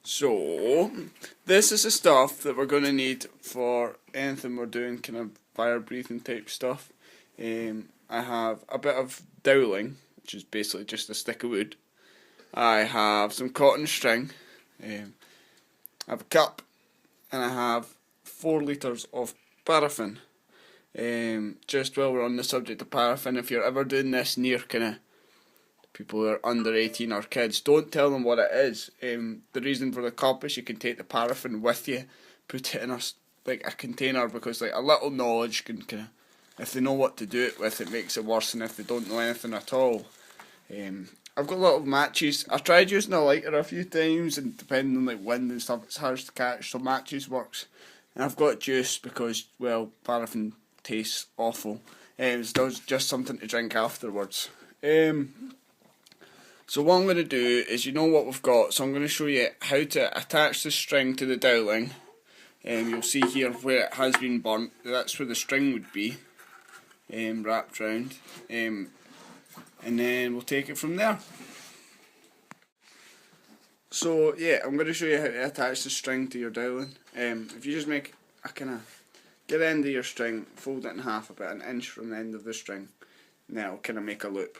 So, this is the stuff that we're going to need for anything we're doing, kind of fire breathing type stuff. I have a bit of dowling, which is basically just a stick of wood. I have some cotton string. I have a cup, and I have 4 litres of paraffin. Just while we're on the subject of paraffin, if you're ever doing this near kind of people who are under 18 or kids, don't tell them what it is. The reason for the cup is you can take the paraffin with you, put it in a container, because a little knowledge can kind of, if they know what to do it with, it makes it worse than if they don't know anything at all. I've got little matches. I tried using a lighter a few times, and depending on wind and stuff, it's hard to catch, so matches works. And I've got juice because, well, paraffin tastes awful. It's just something to drink afterwards. So what I'm going to do is, you know what we've got, so I'm going to show you how to attach the string to the dowling. You'll see here where it has been burnt, that's where the string would be, wrapped round, and then we'll take it from there. So yeah, I'm going to show you how to attach the string to your dowling. If you just make a kind of, get the end of your string, fold it in half about an inch from the end of the string, and then it'll kind of make a loop.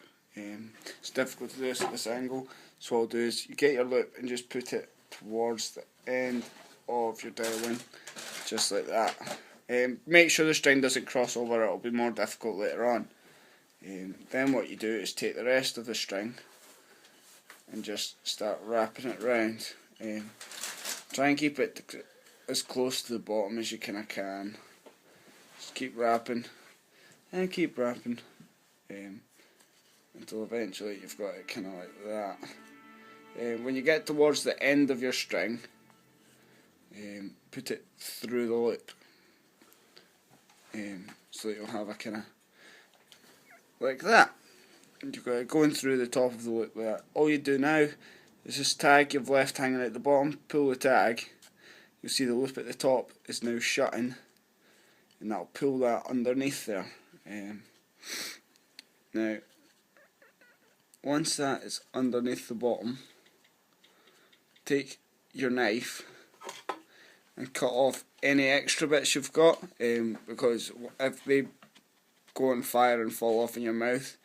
It's difficult to do this at this angle, so what I'll do is you get your loop and just put it towards the end of your dowling, just like that. Make sure the string doesn't cross over, it'll be more difficult later on. Then what you do is take the rest of the string and just start wrapping it round. Try and keep it as close to the bottom as you kind of can. Just keep wrapping and keep wrapping. Until eventually you've got it kind of like that. When you get towards the end of your string, put it through the loop, so that you'll have a kind of like that. And you've got it going through the top of the loop like that. All you do now is this tag you've left hanging at the bottom, pull the tag, you'll see the loop at the top is now shutting, and that'll pull that underneath there. Now, once that is underneath the bottom, take your knife and cut off any extra bits you've got, because if they go on fire and fall off in your mouth,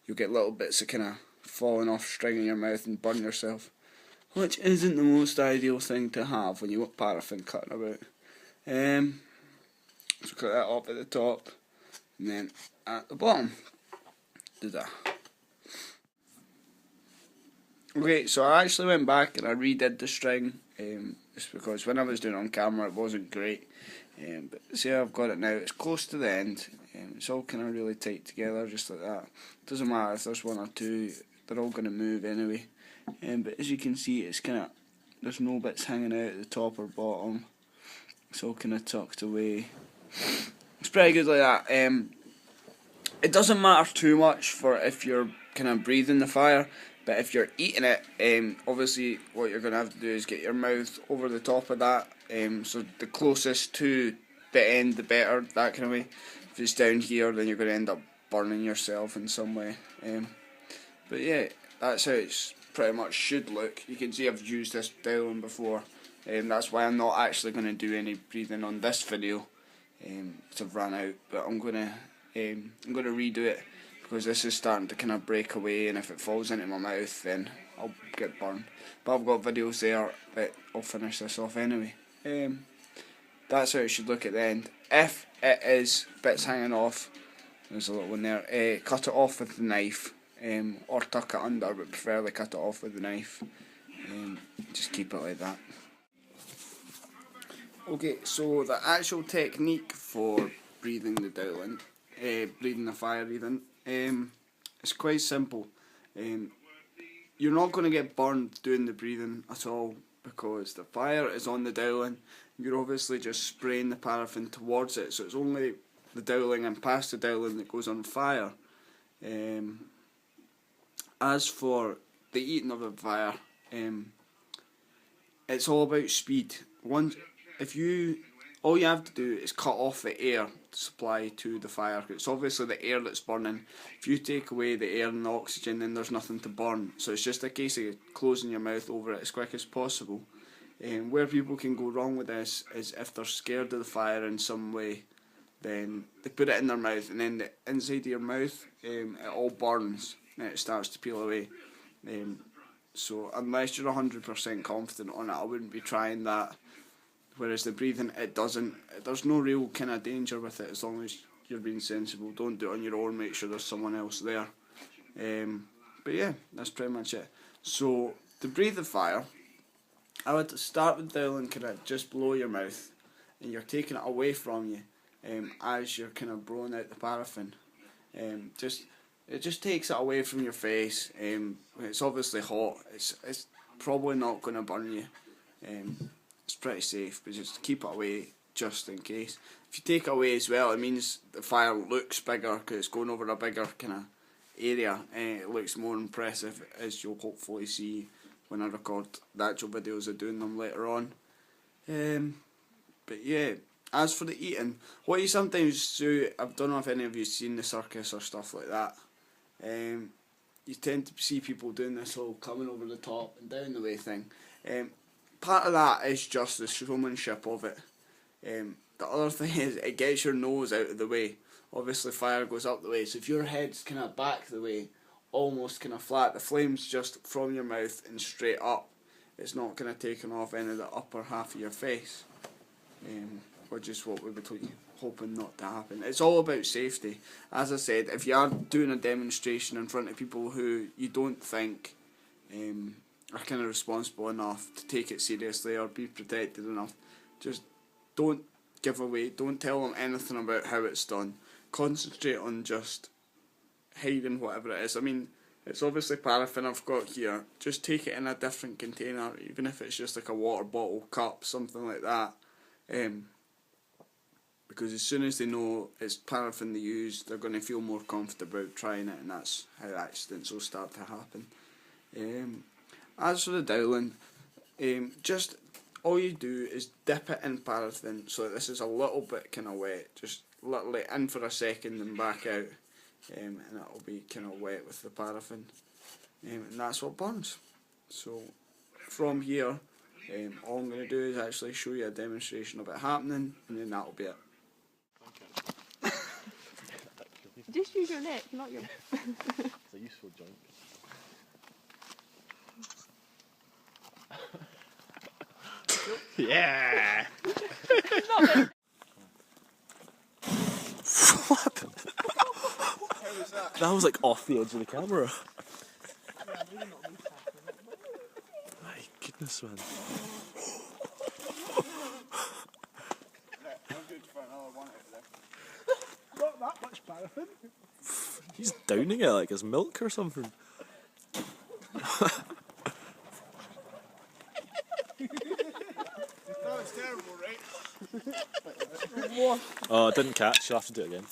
you'll get little bits of kind of falling off string in your mouth and burn yourself, which isn't the most ideal thing to have when you want paraffin cutting about. So cut that off at the top, and then at the bottom, do that. Okay, so I actually went back and I redid the string, just because when I was doing it on camera it wasn't great. But see how I've got it now, it's close to the end, it's all kind of really tight together, just like that. It doesn't matter if there's one or two, they're all going to move anyway. But as you can see, it's kind of, there's no bits hanging out at the top or bottom, it's all kind of tucked away. It's pretty good like that. It doesn't matter too much for if you're kind of breathing the fire, but if you're eating it, obviously what you're going to have to do is get your mouth over the top of that, so the closest to the end the better, that kind of way. If it's down here, then you're going to end up burning yourself in some way. But yeah, that's how it pretty much should look. You can see I've used this dowling before, that's why I'm not actually going to do any breathing on this video, because I've run out, but I'm going to redo it, because this is starting to kind of break away, and if it falls into my mouth then I'll get burned. But I've got videos there, but I'll finish this off anyway. That's how it should look at the end. If it is bits hanging off, there's a little one there, cut it off with the knife, or tuck it under, but preferably cut it off with the knife. Just keep it like that. Okay, so the actual technique for breathing the dowling, breathing the fire even, it's quite simple. You're not going to get burned doing the breathing at all, because the fire is on the dowling. You're obviously just spraying the paraffin towards it, so it's only the dowling and past the dowling that goes on fire. As for the eating of the fire, it's all about speed. All you have to do is cut off the air supply to the fire. It's obviously the air that's burning. If you take away the air and the oxygen, then there's nothing to burn. So it's just a case of closing your mouth over it as quick as possible. Where people can go wrong with this is if they're scared of the fire in some way, then they put it in their mouth, and then the inside of your mouth, it all burns and it starts to peel away. So unless you're 100% confident on it, I wouldn't be trying that. Whereas the breathing, it doesn't. There's no real kind of danger with it as long as you're being sensible. Don't do it on your own. Make sure there's someone else there. But yeah, that's pretty much it. So to breathe the fire, I would start with dowling kind of just below your mouth, and you're taking it away from you as you're kind of blowing out the paraffin. It just takes it away from your face. It's obviously hot. It's probably not going to burn you. It's pretty safe, but just keep it away just in case. If you take it away as well, it means the fire looks bigger because it's going over a bigger kind of area, and it looks more impressive, as you'll hopefully see when I record the actual videos of doing them later on. But yeah, as for the eating, what you sometimes do, I don't know if any of you have seen the circus or stuff like that. You tend to see people doing this whole coming over the top and down the way thing. Part of that is just the showmanship of it. The other thing is it gets your nose out of the way. Obviously fire goes up the way, so if your head's kind of back the way, almost kind of flat, the flame's just from your mouth and straight up. It's not kind of taking off any of the upper half of your face, which is what we were hoping not to happen. It's all about safety. As I said, if you are doing a demonstration in front of people who you don't think are kind of responsible enough to take it seriously or be protected enough, just don't give away, don't tell them anything about how it's done. Concentrate on just hiding whatever it is. I mean, it's obviously paraffin I've got here. Just take it in a different container, even if it's just like a water bottle, cup, something like that. Because as soon as they know it's paraffin they use, they're going to feel more confident about trying it, and that's how accidents will start to happen. As for the dowling, just all you do is dip it in paraffin so that this is a little bit kind of wet, just literally in for a second and back out, and it'll be kind of wet with the paraffin, and that's what burns. So from here, all I'm going to do is actually show you a demonstration of it happening, and then that'll be it. Just use your neck, not your... It's a useful joint. Yeah! What? How was that? That was like off the edge of the camera. My goodness, man. Not that much paraffin. He's downing it like it's milk or something. That was terrible, right? Oh, I didn't catch. You'll have to do it again.